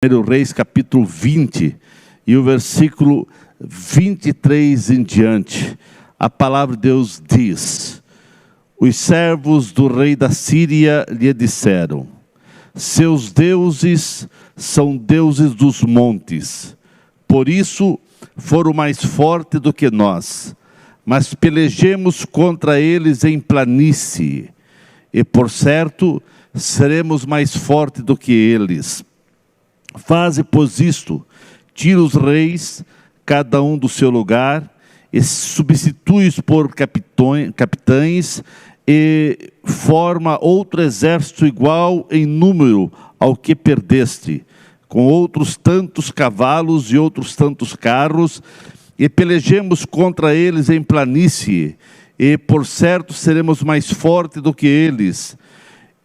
1 Reis capítulo 20 e o versículo 23 em diante, a palavra de Deus diz: os servos do rei da Síria lhe disseram: seus deuses são deuses dos montes, por isso foram mais fortes do que nós, mas pelejemos contra eles em planície, e por certo seremos mais fortes do que eles. Faze, pois, isto: tira os reis, cada um do seu lugar, e substitui-os por capitães, e forma outro exército igual em número ao que perdeste, com outros tantos cavalos e outros tantos carros, e pelejemos contra eles em planície, e por certo seremos mais fortes do que eles.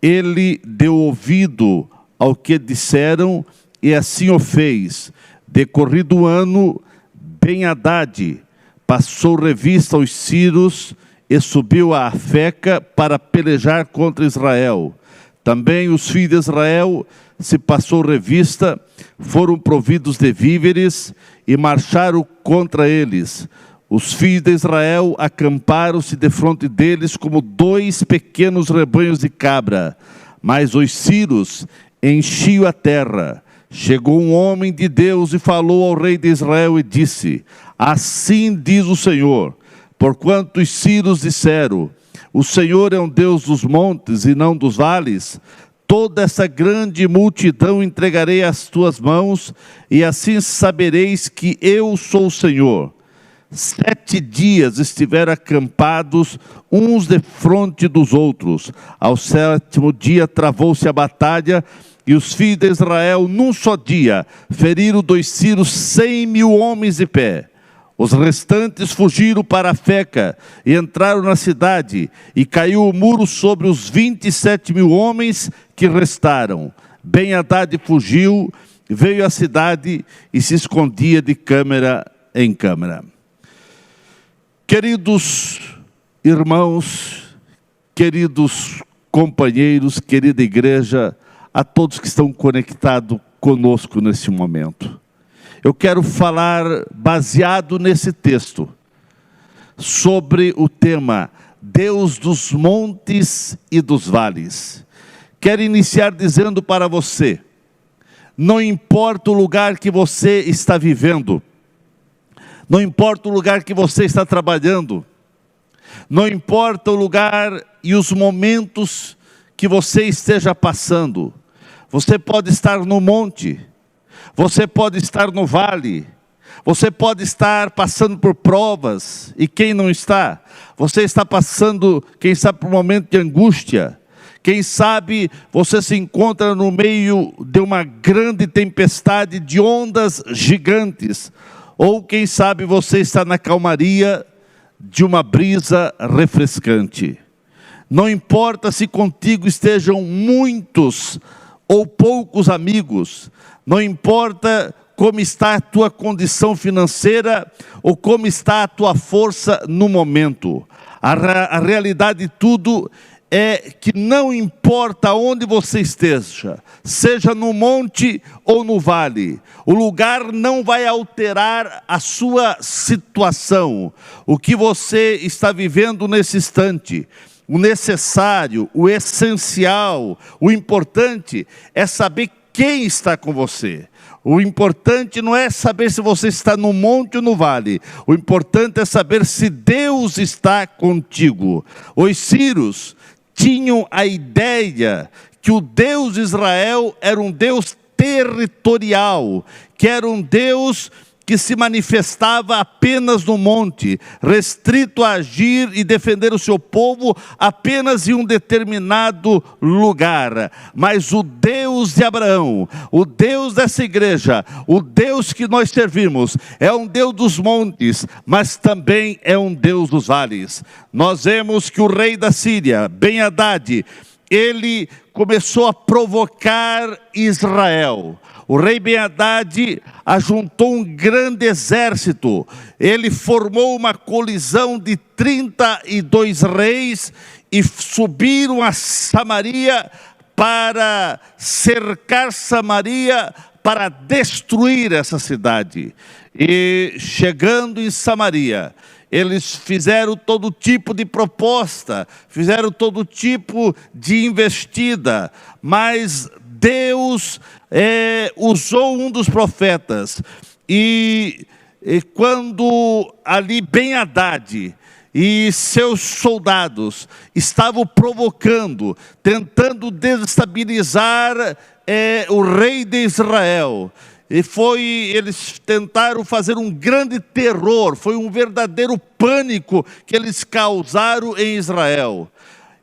Ele deu ouvido ao que disseram, e assim o fez. Decorrido o ano, Ben-Hadad passou revista aos sírios e subiu a Afeca para pelejar contra Israel. Também os filhos de Israel se passou revista, foram providos de víveres e marcharam contra eles. Os filhos de Israel acamparam-se defronte deles como dois pequenos rebanhos de cabra, mas os sírios enchiam a terra. Chegou um homem de Deus e falou ao rei de Israel e disse: assim diz o Senhor, porquanto os sírios disseram: o Senhor é um Deus dos montes e não dos vales, toda essa grande multidão entregarei às tuas mãos, e assim sabereis que eu sou o Senhor. 7 dias estiveram acampados uns defronte dos outros. Ao 7º dia travou-se a batalha, e os filhos de Israel, num só dia, feriram dos sírios 100.000 homens de pé. Os restantes fugiram para Afeca e entraram na cidade, e caiu o muro sobre os 27.000 homens que restaram. Ben-Hadad fugiu, veio à cidade e se escondia de câmara em câmara. Queridos irmãos, queridos companheiros, querida igreja, a todos que estão conectados conosco nesse momento, eu quero falar, baseado nesse texto, sobre o tema Deus dos montes e dos vales. Quero iniciar dizendo para você: não importa o lugar que você está vivendo, não importa o lugar que você está trabalhando, não importa o lugar e os momentos que você esteja passando, você pode estar no monte, você pode estar no vale, você pode estar passando por provas, e quem não está? Você está passando, quem sabe, por um momento de angústia, quem sabe você se encontra no meio de uma grande tempestade de ondas gigantes, ou quem sabe você está na calmaria de uma brisa refrescante. Não importa se contigo estejam muitos ou poucos amigos, não importa como está a tua condição financeira ou como está a tua força no momento. A realidade de tudo é que não importa onde você esteja, seja no monte ou no vale, o lugar não vai alterar a sua situação. O que você está vivendo nesse instante, o necessário, o essencial, o importante é saber quem está com você. O importante não é saber se você está no monte ou no vale. O importante é saber se Deus está contigo. Os sírios tinham a ideia que o Deus de Israel era um Deus territorial, que era um Deus que se manifestava apenas no monte, restrito a agir e defender o seu povo apenas em um determinado lugar. Mas o Deus de Abraão, o Deus dessa igreja, o Deus que nós servimos, é um Deus dos montes, mas também é um Deus dos vales. Nós vemos que o rei da Síria, Ben-Hadad, ele começou a provocar Israel. O rei Ben-Hadad ajuntou um grande exército, ele formou uma colisão de 32 reis e subiram a Samaria para cercar Samaria, para destruir essa cidade. E chegando em Samaria, eles fizeram todo tipo de proposta, fizeram todo tipo de investida, mas Deus usou um dos profetas. E quando ali Ben-Hadad e seus soldados estavam provocando, tentando desestabilizar o rei de Israel, eles tentaram fazer um grande terror, foi um verdadeiro pânico que eles causaram em Israel.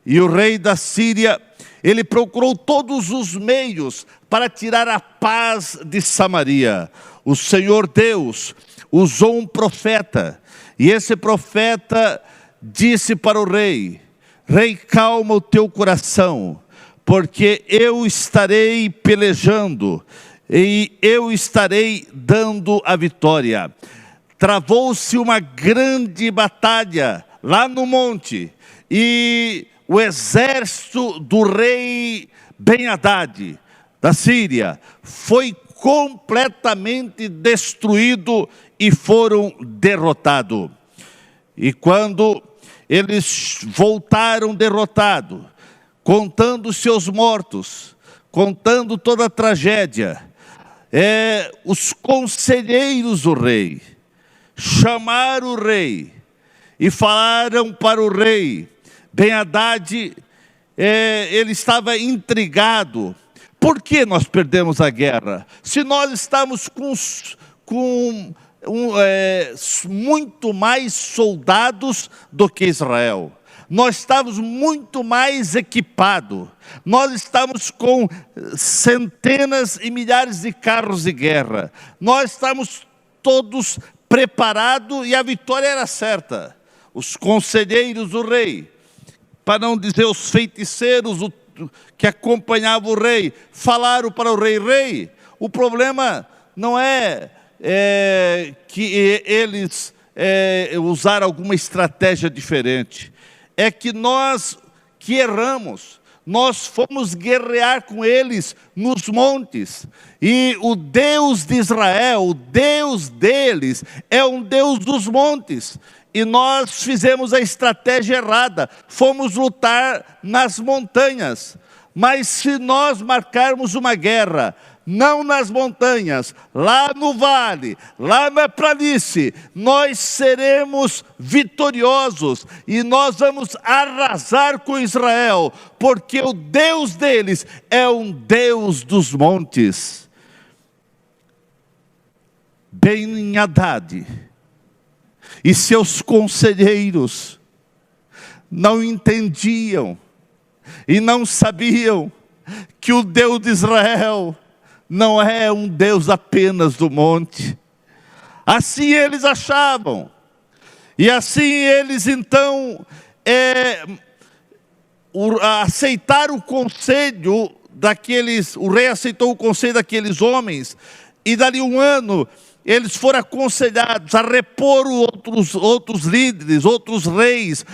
E o rei da Síria, ele procurou todos os meios para tirar a paz de Samaria. O Senhor Deus usou um profeta, e esse profeta disse para o rei: rei, calma o teu coração, porque eu estarei pelejando, e eu estarei dando a vitória. Travou-se uma grande batalha lá no monte, e o exército do rei Ben-Hadad, da Síria, foi completamente destruído e foram derrotados. E quando eles voltaram derrotados, contando seus mortos, contando toda a tragédia, os conselheiros do rei chamaram o rei e falaram para o rei. Ben-Hadad, ele estava intrigado. Por que nós perdemos a guerra? Se nós estamos com muito mais soldados do que Israel. Nós estamos muito mais equipados. Nós estamos com centenas e milhares de carros de guerra. Nós estamos todos preparados e a vitória era certa. Os conselheiros do rei, para não dizer os feiticeiros que acompanhavam o rei, falaram para o rei: rei, o problema não é que eles usaram alguma estratégia diferente, é que nós que erramos, nós fomos guerrear com eles nos montes, e o Deus de Israel, o Deus deles, é um Deus dos montes, e nós fizemos a estratégia errada, fomos lutar nas montanhas. Mas se nós marcarmos uma guerra, não nas montanhas, lá no vale, lá na planície, nós seremos vitoriosos, e nós vamos arrasar com Israel, porque o Deus deles é um Deus dos montes. Ben-Hadad e seus conselheiros não entendiam e não sabiam que o Deus de Israel não é um Deus apenas do monte. Assim eles achavam, e assim eles então aceitaram o conselho daqueles, o rei aceitou o conselho daqueles homens, e dali um ano eles foram aconselhados a repor outros líderes, outros reis,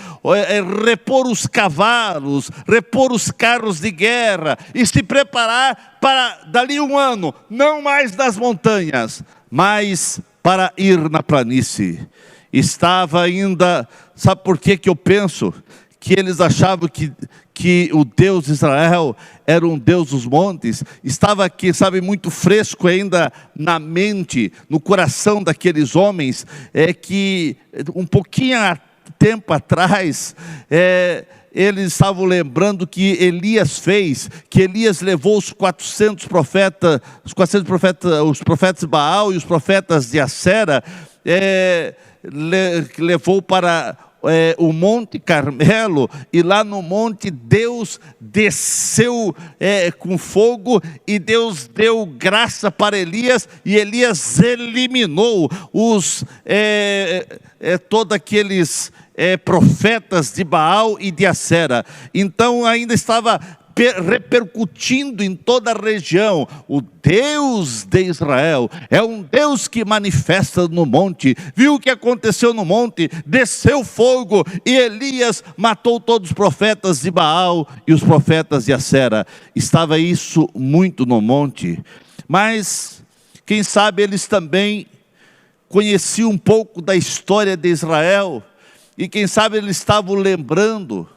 repor os cavalos, repor os carros de guerra, e se preparar para, dali um ano, não mais nas montanhas, mas para ir na planície. Estava ainda, sabe por que eu penso? Que eles achavam que o Deus de Israel era um Deus dos montes, estava aqui, sabe, muito fresco ainda na mente, no coração daqueles homens, que um pouquinho tempo atrás, eles estavam lembrando que Elias fez, que Elias levou os 400 profetas, os profetas de Baal e os profetas de Acera, levou para o Monte Carmelo, e lá no monte Deus desceu com fogo, e Deus deu graça para Elias, e Elias eliminou todos aqueles profetas de Baal e de Acera. Então ainda estava repercutindo em toda a região: o Deus de Israel é um Deus que manifesta no monte. Viu o que aconteceu no monte? Desceu fogo, e Elias matou todos os profetas de Baal e os profetas de Acera. Estava isso muito no monte. Mas Quem sabe eles também conheciam um pouco da história de Israel, e quem sabe eles estavam lembrando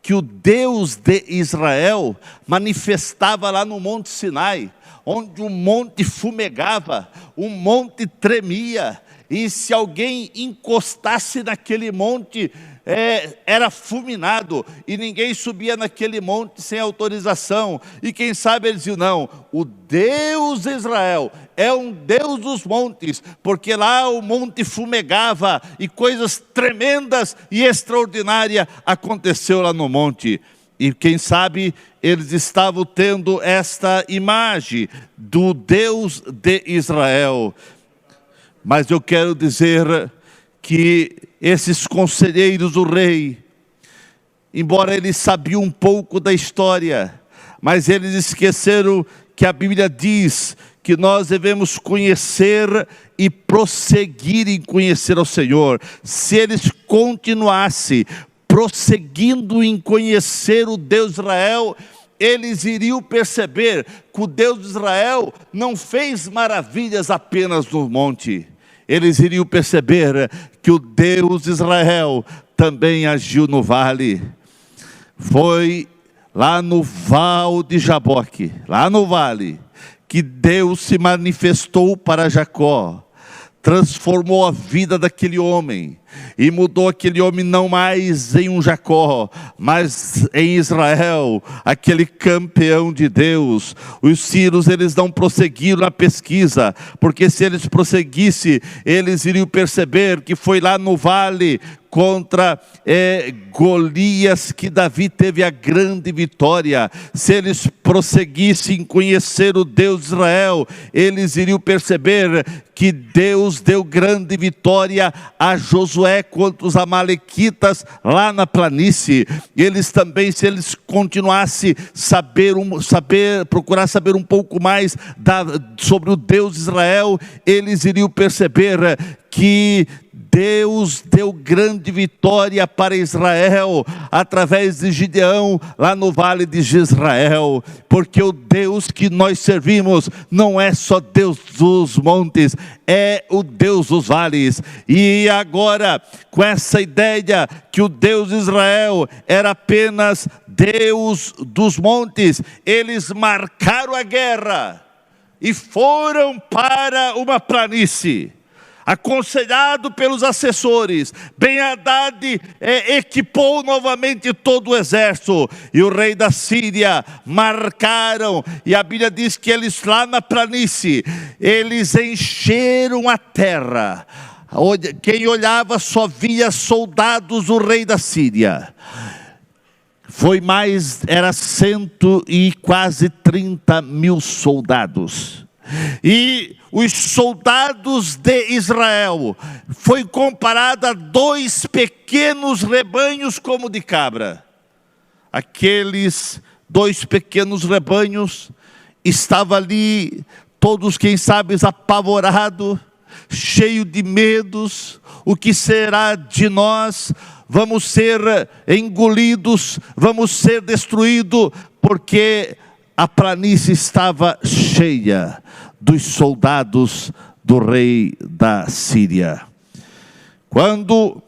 que o Deus de Israel manifestava lá no Monte Sinai, onde o monte fumegava, o monte tremia, e se alguém encostasse naquele monte, era fulminado, e ninguém subia naquele monte sem autorização. E quem sabe eles diziam, não, o Deus de Israel é um Deus dos montes, porque lá o monte fumegava, e coisas tremendas e extraordinárias aconteceu lá no monte. E quem sabe eles estavam tendo esta imagem do Deus de Israel. Mas eu quero dizer que esses conselheiros do rei, embora eles sabiam um pouco da história, mas eles esqueceram que a Bíblia diz que nós devemos conhecer e prosseguir em conhecer ao Senhor. Se eles continuassem prosseguindo em conhecer o Deus de Israel, eles iriam perceber que o Deus de Israel não fez maravilhas apenas no monte. Eles iriam perceber que o Deus de Israel também agiu no vale. Foi lá no Val de Jaboque, lá no vale, que Deus se manifestou para Jacó, transformou a vida daquele homem, e mudou aquele homem não mais em um Jacó, mas em Israel, aquele campeão de Deus. Os sírios, eles não prosseguiram na pesquisa, porque se eles prosseguissem, eles iriam perceber que foi lá no vale, contra Golias, que Davi teve a grande vitória. Se eles prosseguissem em conhecer o Deus de Israel, eles iriam perceber que Deus deu grande vitória a Josué contra os amalequitas lá na planície. Eles também, se eles continuassem procurar saber um pouco mais sobre o Deus de Israel, eles iriam perceber que Deus deu grande vitória para Israel, através de Gideão, lá no vale de Jezreel, porque o Deus que nós servimos, não é só Deus dos montes, é o Deus dos vales. E agora, com essa ideia, que o Deus de Israel era apenas Deus dos montes, eles marcaram a guerra, e foram para uma planície, aconselhado pelos assessores. Ben-Hadad equipou novamente todo o exército, e o rei da Síria marcaram, e a Bíblia diz que eles lá na planície, eles encheram a terra. Quem olhava só via soldados do rei da Síria. Era quase 30 mil soldados. E os soldados de Israel foi comparado a 2 pequenos rebanhos como de cabra. Aqueles 2 pequenos rebanhos estavam ali, todos, quem sabe, apavorados, cheios de medos. O que será de nós? Vamos ser engolidos, vamos ser destruídos, porque a planície estava cheia dos soldados do rei da Síria. Quando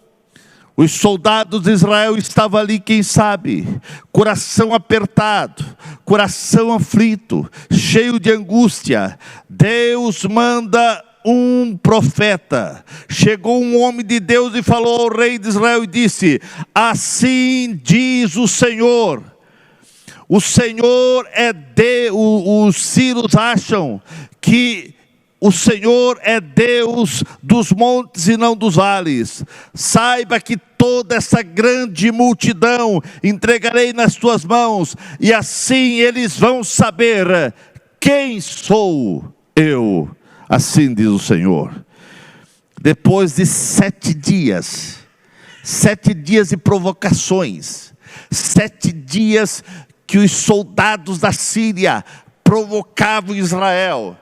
os soldados de Israel estavam ali, quem sabe, coração apertado, coração aflito, cheio de angústia, Deus manda um profeta. Chegou um homem de Deus e falou ao rei de Israel e disse: assim diz o Senhor. O Senhor é Deus. Os sírios acham que o Senhor é Deus dos montes e não dos vales. Saiba que toda essa grande multidão entregarei nas tuas mãos, e assim eles vão saber quem sou eu. Assim diz o Senhor. Depois de 7 dias, 7 dias de provocações, 7 dias que os soldados da Síria provocavam Israel,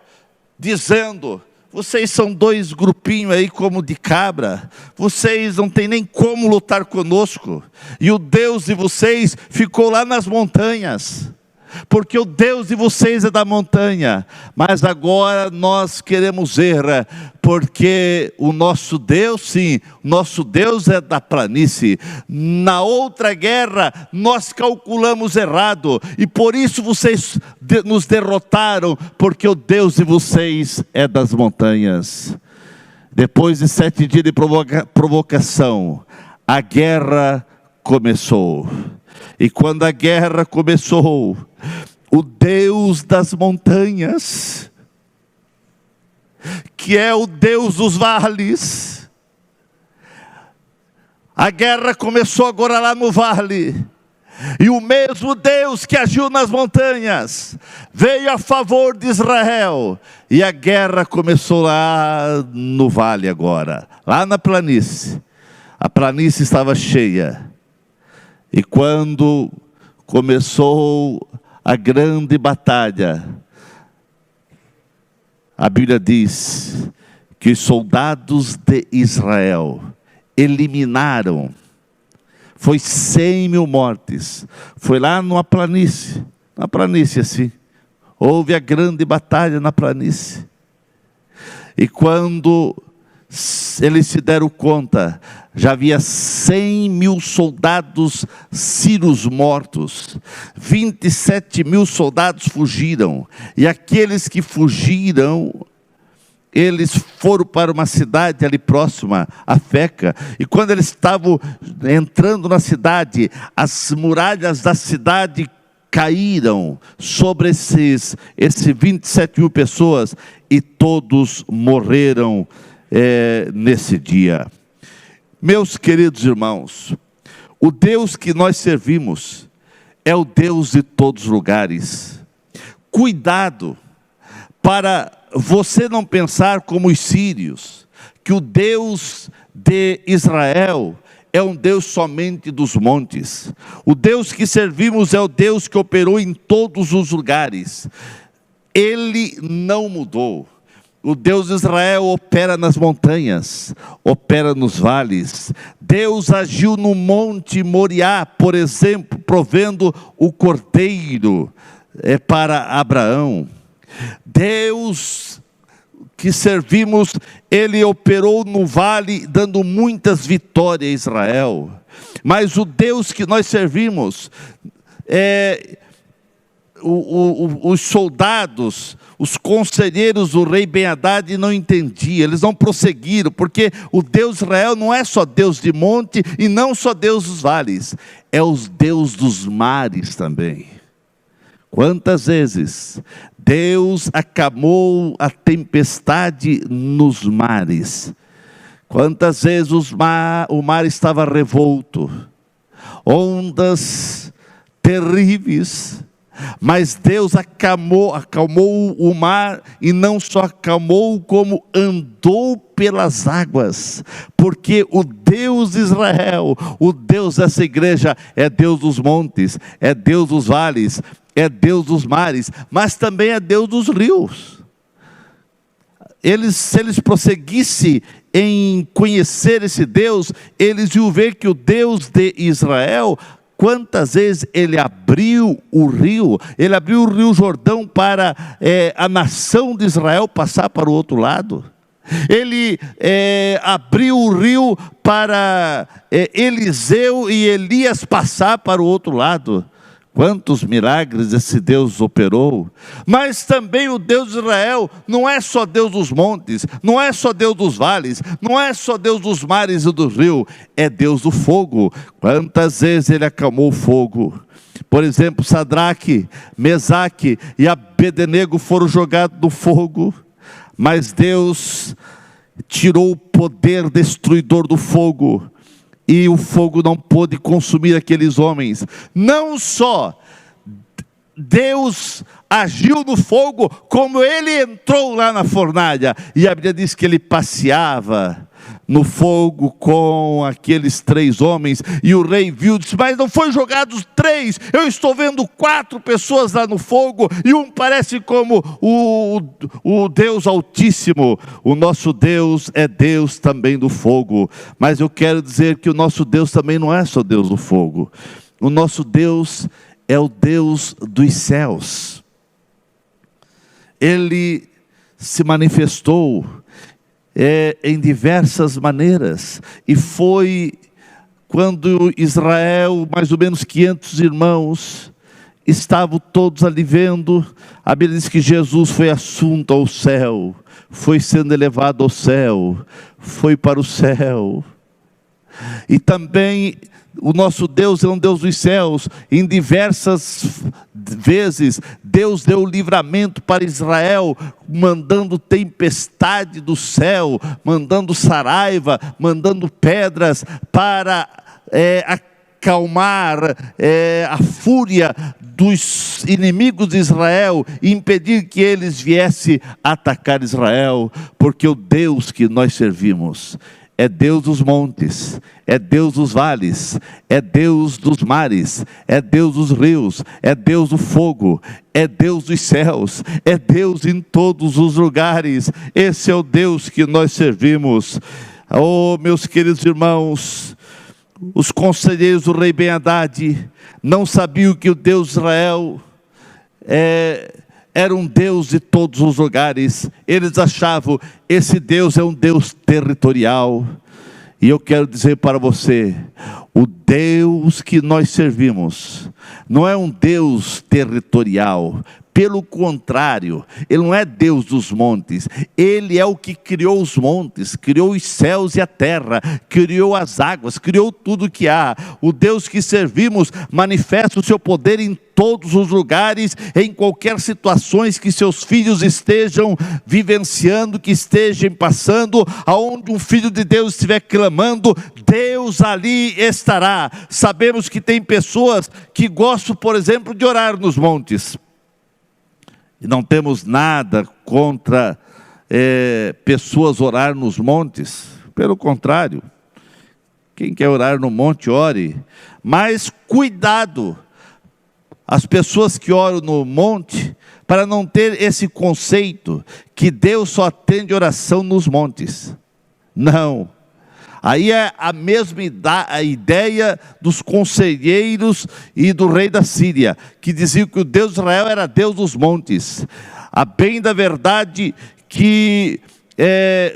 dizendo: vocês são 2 grupinhos aí como de cabra, vocês não tem nem como lutar conosco, e o Deus de vocês ficou lá nas montanhas. porque o Deus de vocês é da montanha, mas agora nós queremos ver, porque o nosso Deus, sim, nosso Deus é da planície. Na outra guerra nós calculamos errado, e por isso vocês nos derrotaram, porque o Deus de vocês é das montanhas. Depois de 7 dias de provocação, a guerra começou. E quando a guerra começou, o Deus das montanhas, que é o Deus dos vales, a guerra começou agora lá no vale, e o mesmo Deus que agiu nas montanhas, veio a favor de Israel, e a guerra começou lá no vale agora, lá na planície. A planície estava cheia, e quando começou a grande batalha, a Bíblia diz que os soldados de Israel eliminaram, foi 100.000 mortes, foi lá numa planície, na planície assim, houve a grande batalha na planície, e quando eles se deram conta, já havia 100.000 soldados sírios mortos, 27.000 soldados fugiram, e aqueles que fugiram, eles foram para uma cidade ali próxima, Afeca, e quando eles estavam entrando na cidade, as muralhas da cidade caíram sobre esses 27.000 pessoas, e todos morreram nesse dia. Meus queridos irmãos, o Deus que nós servimos é o Deus de todos os lugares. Cuidado para você não pensar como os sírios, que o Deus de Israel é um Deus somente dos montes. O Deus que servimos é o Deus que operou em todos os lugares. Ele não mudou. O Deus de Israel opera nas montanhas, opera nos vales. Deus agiu no monte Moriá, por exemplo, provendo o cordeiro para Abraão. Deus que servimos, Ele operou no vale, dando muitas vitórias a Israel. Mas o Deus que nós servimos, os soldados, os conselheiros do rei Ben-Hadad não entendiam, eles não prosseguiram, porque o Deus de Israel não é só Deus de monte, e não só Deus dos vales, é o Deus dos mares também. Quantas vezes Deus acalmou a tempestade nos mares, quantas vezes o mar estava revolto, ondas terríveis, mas Deus acalmou o mar, e não só acalmou, como andou pelas águas, porque o Deus de Israel, o Deus dessa igreja, é Deus dos montes, é Deus dos vales, é Deus dos mares, mas também é Deus dos rios. Se eles prosseguissem em conhecer esse Deus, eles iam ver que o Deus de Israel, quantas vezes Ele abriu o rio Jordão para a nação de Israel passar para o outro lado. Ele abriu o rio para Eliseu e Elias passar para o outro lado. Quantos milagres esse Deus operou. Mas também o Deus de Israel não é só Deus dos montes, não é só Deus dos vales, não é só Deus dos mares e do rio, é Deus do fogo. Quantas vezes Ele acalmou o fogo. Por exemplo, Sadraque, Mesaque e Abednego foram jogados no fogo, mas Deus tirou o poder destruidor do fogo, e o fogo não pôde consumir aqueles homens. Não só Deus agiu no fogo, como Ele entrou lá na fornalha, e a Bíblia diz que Ele passeava no fogo com aqueles 3 homens, e o rei viu, disse: mas não foi jogados 3, eu estou vendo 4 pessoas lá no fogo, e um parece como o Deus Altíssimo. O nosso Deus é Deus também do fogo, mas eu quero dizer que o nosso Deus também não é só Deus do fogo. O nosso Deus é o Deus dos céus. Ele se manifestou em diversas maneiras, e foi quando Israel, mais ou menos 500 irmãos, estavam todos ali vendo. A Bíblia diz que Jesus foi assunto ao céu, foi sendo elevado ao céu, foi para o céu. E também o nosso Deus é um Deus dos céus. Em diversas vezes Deus deu livramento para Israel, mandando tempestade do céu, mandando saraiva, mandando pedras para acalmar a fúria dos inimigos de Israel e impedir que eles viessem atacar Israel. Porque o Deus que nós servimos é Deus dos montes, é Deus dos vales, é Deus dos mares, é Deus dos rios, é Deus do fogo, é Deus dos céus, é Deus em todos os lugares. Esse é o Deus que nós servimos. Oh, meus queridos irmãos, os conselheiros do rei Ben-Hadad não sabiam que o Deus de Israel era um Deus de todos os lugares. Eles achavam, esse Deus é um Deus territorial. E eu quero dizer para você, o Deus que nós servimos não é um Deus territorial. Pelo contrário, Ele não é Deus dos montes. Ele é o que criou os montes, criou os céus e a terra, criou as águas, criou tudo que há. O Deus que servimos manifesta o seu poder em todos os lugares, em qualquer situações que seus filhos estejam vivenciando, que estejam passando. Aonde um filho de Deus estiver clamando, Deus ali estará. Sabemos que tem pessoas que gostam, por exemplo, de orar nos montes. E não temos nada contra pessoas orar nos montes. Pelo contrário, quem quer orar no monte, ore. Mas cuidado, as pessoas que oram no monte, para não ter esse conceito que Deus só atende oração nos montes. Não. Aí é a mesma ideia dos conselheiros e do rei da Síria, que diziam que o Deus de Israel era Deus dos montes. A bem da verdade que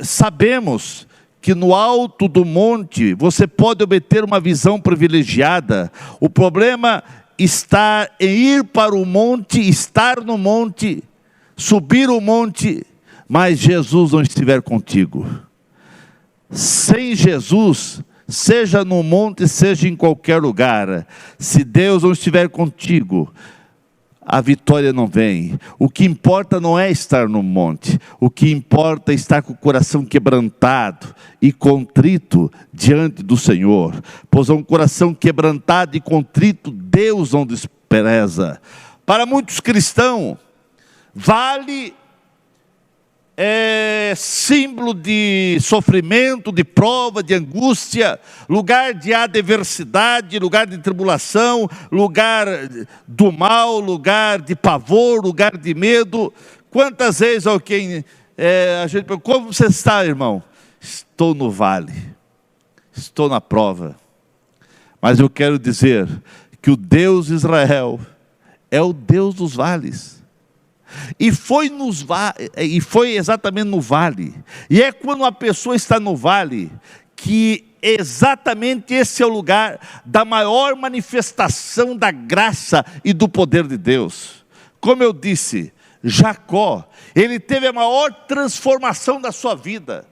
sabemos que no alto do monte você pode obter uma visão privilegiada. O problema está em ir para o monte, estar no monte, subir o monte, mas Jesus não estiver contigo. Sem Jesus, seja no monte, seja em qualquer lugar, se Deus não estiver contigo, a vitória não vem. O que importa não é estar no monte, o que importa é estar com o coração quebrantado e contrito diante do Senhor, pois um coração quebrantado e contrito Deus não despreza. Para muitos cristãos, vale símbolo de sofrimento, de prova, de angústia, lugar de adversidade, lugar de tribulação, lugar do mal, lugar de pavor, lugar de medo. Quantas vezes alguém, a gente pergunta, como você está, irmão? Estou no vale, estou na prova. Mas eu quero dizer que o Deus de Israel é o Deus dos vales. E foi exatamente no vale. E é quando a pessoa está no vale que exatamente esse é o lugar da maior manifestação da graça e do poder de Deus. Como eu disse, Jacó, ele teve a maior transformação da sua vida.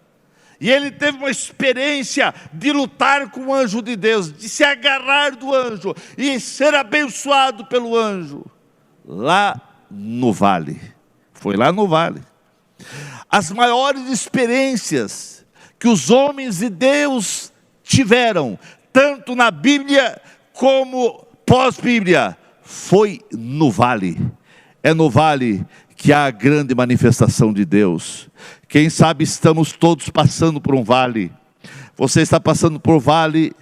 E ele teve uma experiência de lutar com o anjo de Deus, de se agarrar do anjo e ser abençoado pelo anjo. Lá no vale, foi lá no vale. As maiores experiências que os homens de Deus tiveram, tanto na Bíblia como pós-Bíblia, foi no vale. É no vale que há a grande manifestação de Deus. Quem sabe estamos todos passando por um vale. Você está passando por um vale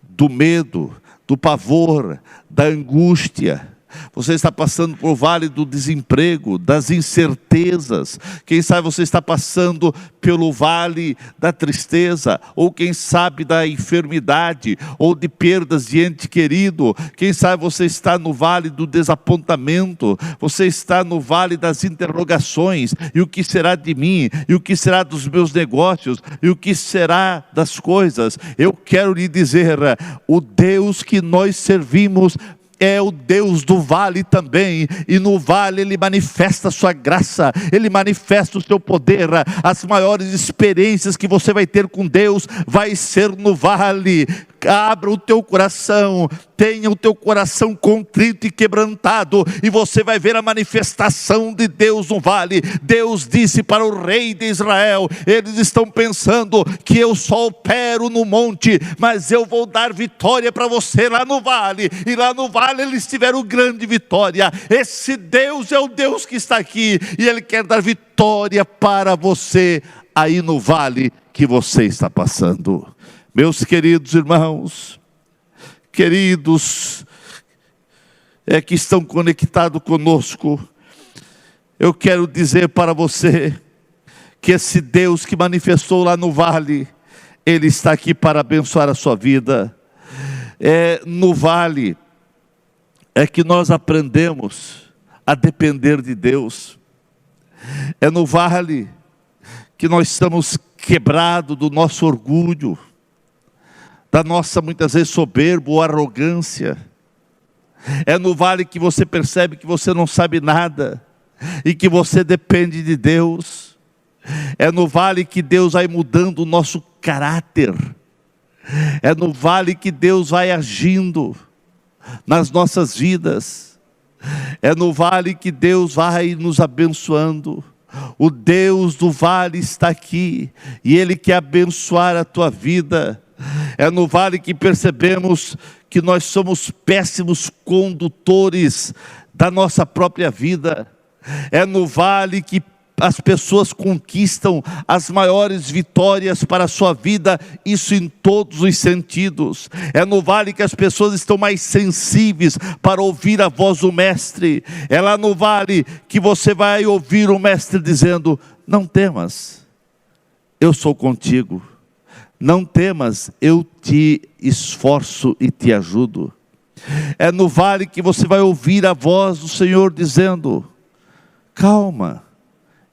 do medo, do pavor, da angústia. Você está passando por vale do desemprego, das incertezas. Quem sabe você está passando pelo vale da tristeza, ou quem sabe da enfermidade, ou de perdas de ente querido. Quem sabe você está no vale do desapontamento, você está no vale das interrogações. E o que será de mim? E o que será dos meus negócios? E o que será das coisas? Eu quero lhe dizer, o Deus que nós servimos é o Deus do vale também, e no vale Ele manifesta a sua graça, Ele manifesta o seu poder. As maiores experiências que você vai ter com Deus, vai ser no vale. Abra o teu coração, tenha o teu coração contrito e quebrantado, e você vai ver a manifestação de Deus no vale. Deus disse para o rei de Israel: eles estão pensando que eu só opero no monte, mas eu vou dar vitória para você lá no vale. E lá no vale eles tiveram grande vitória. Esse Deus é o Deus que está aqui, e Ele quer dar vitória para você aí no vale que você está passando. Meus queridos irmãos, queridos, que estão conectados conosco, eu quero dizer para você, que esse Deus que manifestou lá no vale, Ele está aqui para abençoar a sua vida. No vale, é que nós aprendemos a depender de Deus. É no vale, que nós estamos quebrados do nosso orgulho, da nossa muitas vezes soberba ou arrogância. É no vale que você percebe que você não sabe nada, e que você depende de Deus. É no vale que Deus vai mudando o nosso caráter. É no vale que Deus vai agindo nas nossas vidas. É no vale que Deus vai nos abençoando. O Deus do vale está aqui, e Ele quer abençoar a tua vida. É no vale que percebemos que nós somos péssimos condutores da nossa própria vida. É no vale que as pessoas conquistam as maiores vitórias para a sua vida, isso em todos os sentidos. É no vale que as pessoas estão mais sensíveis para ouvir a voz do Mestre. É lá no vale que você vai ouvir o Mestre dizendo: não temas, eu sou contigo. Não temas, eu te esforço e te ajudo. É no vale que você vai ouvir a voz do Senhor dizendo: calma,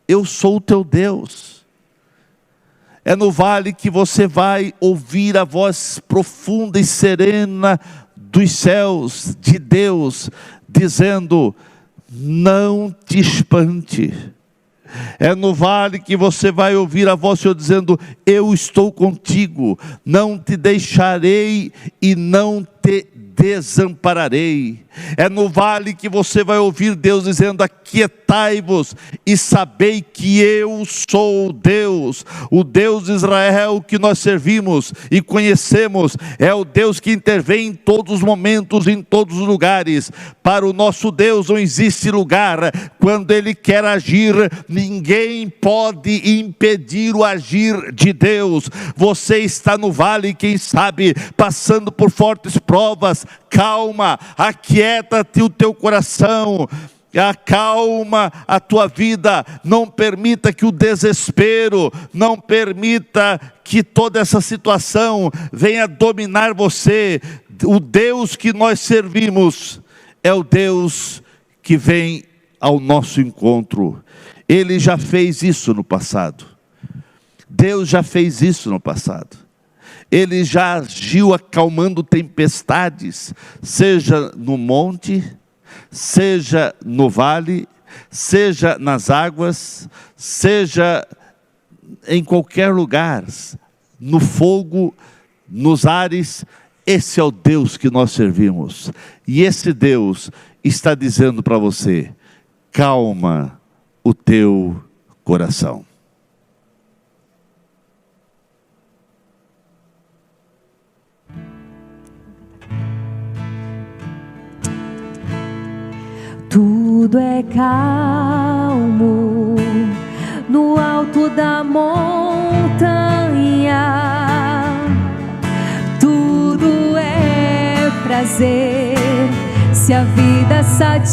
eu sou o teu Deus. É no vale que você vai ouvir a voz profunda e serena dos céus, de Deus, dizendo: não te espante. É no vale que você vai ouvir a voz do Senhor dizendo: eu estou contigo, não te deixarei e não te desampararei. É no vale que você vai ouvir Deus dizendo: aquietai-vos e sabei que eu sou Deus. O Deus de Israel que nós servimos e conhecemos é o Deus que intervém em todos os momentos, em todos os lugares. Para o nosso Deus não existe lugar. Quando Ele quer agir, ninguém pode impedir o agir de Deus. Você está no vale, quem sabe, passando por fortes provas. Calma, aquieta-te o teu coração, acalma a tua vida. Não permita que o desespero, não permita que toda essa situação venha dominar você. O Deus que nós servimos é o Deus que vem ao nosso encontro. Ele já fez isso no passado. Deus já fez isso no passado. Ele já agiu acalmando tempestades, seja no monte, seja no vale, seja nas águas, seja em qualquer lugar, no fogo, nos ares. Esse é o Deus que nós servimos. E esse Deus está dizendo para você: calma o teu coração. Tudo é calmo no alto da montanha. Tudo é prazer se a vida satisfaz,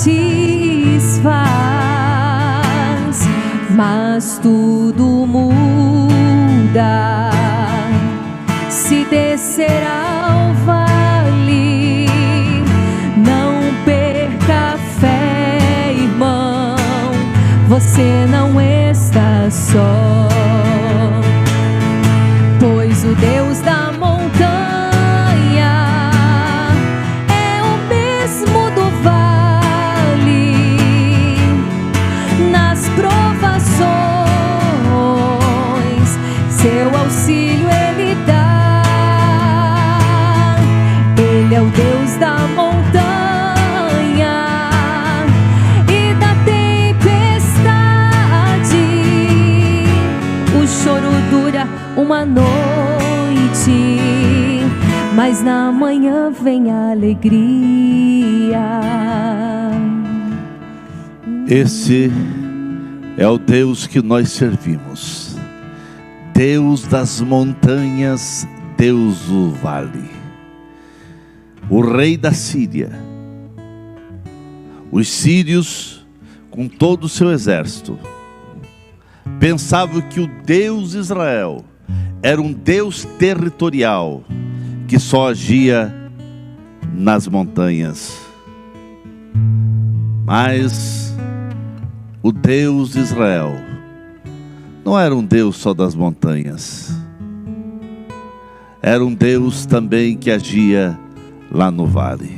mas tudo muda se descer ao vale. Não perca a fé, irmão, você não está só, pois o Deus da montanha é o mesmo do vale. Nas provações, seu auxílio Ele dá. Ele é o Deus da montanha e da tempestade. O choro dura uma noite, mas na manhã vem a alegria. Esse é o Deus que nós servimos. Deus das montanhas, Deus do vale. O rei da Síria. Os sírios, com todo o seu exército, pensavam que o Deus Israel era um Deus territorial, que só agia nas montanhas. Mas o Deus de Israel não era um Deus só das montanhas. Era um Deus também que agia lá no vale.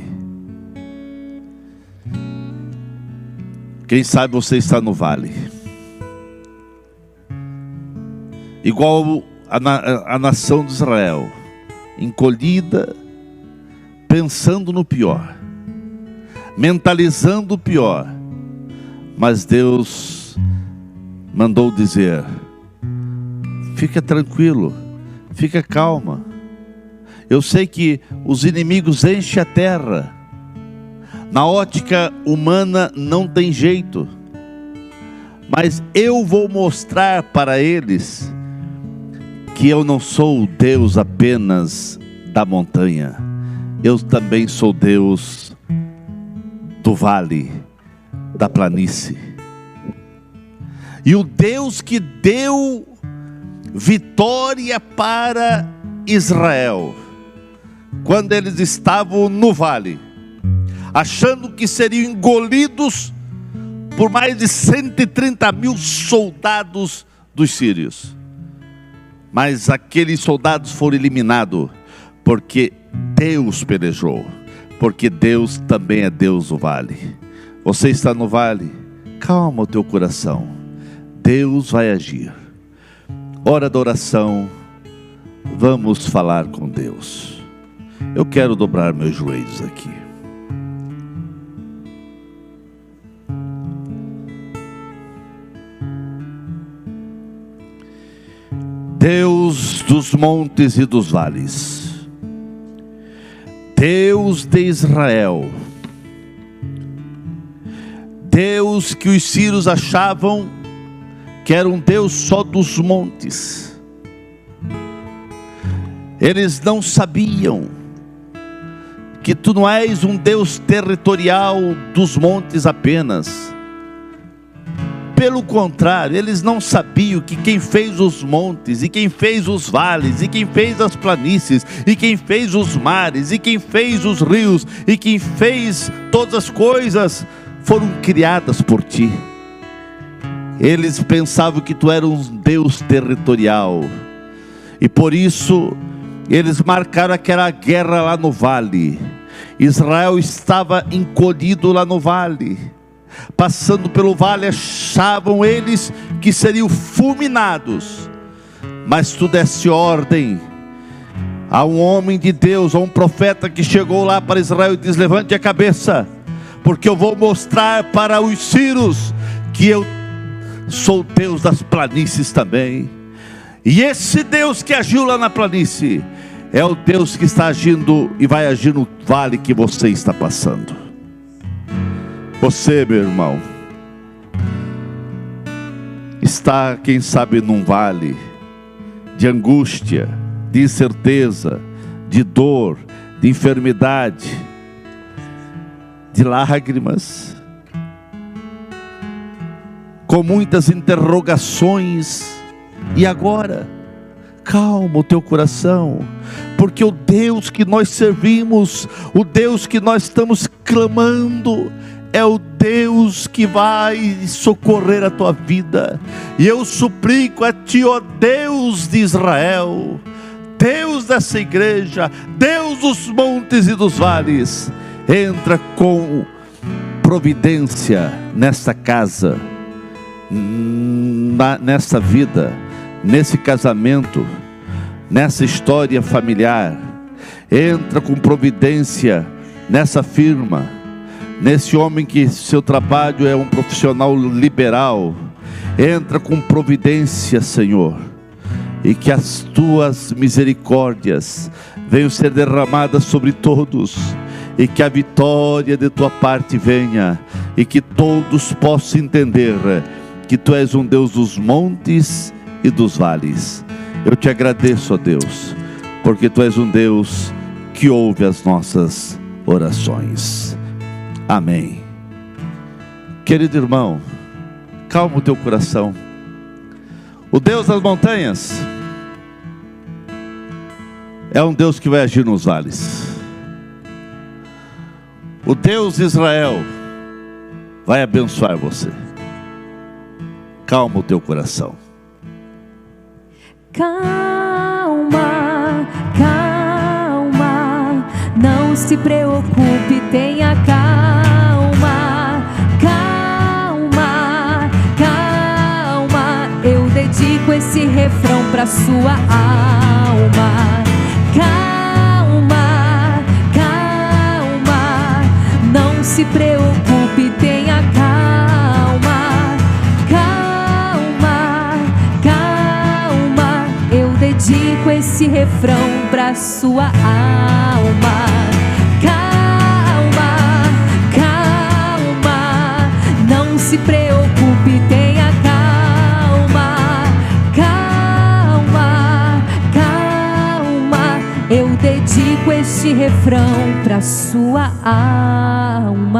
Quem sabe você está no vale, igual a nação de Israel, encolhida, pensando no pior, mentalizando o pior. Mas Deus mandou dizer: fica tranquilo, fica calma. Eu sei que os inimigos enchem a terra. Na ótica humana não tem jeito, mas eu vou mostrar para eles que eu não sou o Deus apenas da montanha. Eu também sou Deus do vale, da planície. E o Deus que deu vitória para Israel, quando eles estavam no vale, achando que seriam engolidos por mais de 130 mil soldados dos sírios. Mas aqueles soldados foram eliminados, porque Deus pelejou, porque Deus também é Deus do vale. Você está no vale? Calma o teu coração, Deus vai agir. Hora da oração, vamos falar com Deus. Eu quero dobrar meus joelhos aqui. Deus dos montes e dos vales, Deus de Israel, Deus que os sírios achavam que era um Deus só dos montes. Eles não sabiam que tu não és um Deus territorial dos montes apenas. Pelo contrário, eles não sabiam que quem fez os montes, e quem fez os vales, e quem fez as planícies, e quem fez os mares, e quem fez os rios, e quem fez todas as coisas, foram criadas por ti. Eles pensavam que tu eras um Deus territorial, e por isso eles marcaram aquela guerra lá no vale. Israel estava encolhido lá no vale, passando pelo vale, achavam eles que seriam fulminados. Mas tu deste ordem a um homem de Deus, a um profeta que chegou lá para Israel e diz: levante a cabeça, porque eu vou mostrar para os sírios que eu sou Deus das planícies também. E esse Deus que agiu lá na planície é o Deus que está agindo e vai agir no vale que você está passando. Você, meu irmão, está, quem sabe, num vale de angústia, de incerteza, de dor, de enfermidade. de lágrimas, com muitas interrogações. E agora? Calma o teu coração, porque o Deus que nós servimos, o Deus que nós estamos clamando, é o Deus que vai socorrer a tua vida. E eu suplico a ti, ó Deus de Israel, Deus dessa igreja, Deus dos montes e dos vales, entra com providência nesta casa, nessa vida, nesse casamento, nessa história familiar. Entra com providência nessa firma, nesse homem que seu trabalho é um profissional liberal. Entra com providência, Senhor, e que as tuas misericórdias venham ser derramadas sobre todos, e que a vitória de tua parte venha, e que todos possam entender que tu és um Deus dos montes e dos vales. Eu te agradeço, ó Deus, porque tu és um Deus que ouve as nossas orações. Amém. Querido irmão, calma o teu coração. O Deus das montanhas é um Deus que vai agir nos vales. O Deus de Israel vai abençoar você. Calma o teu coração. Calma, calma, não se preocupe, tenha calma. Calma, calma, eu dedico esse refrão pra sua alma. Calma, calma, não se preocupe, tenha calma. Dedico esse refrão pra sua alma. Calma, calma, não se preocupe, tenha calma. Calma, calma, eu dedico este refrão pra sua alma.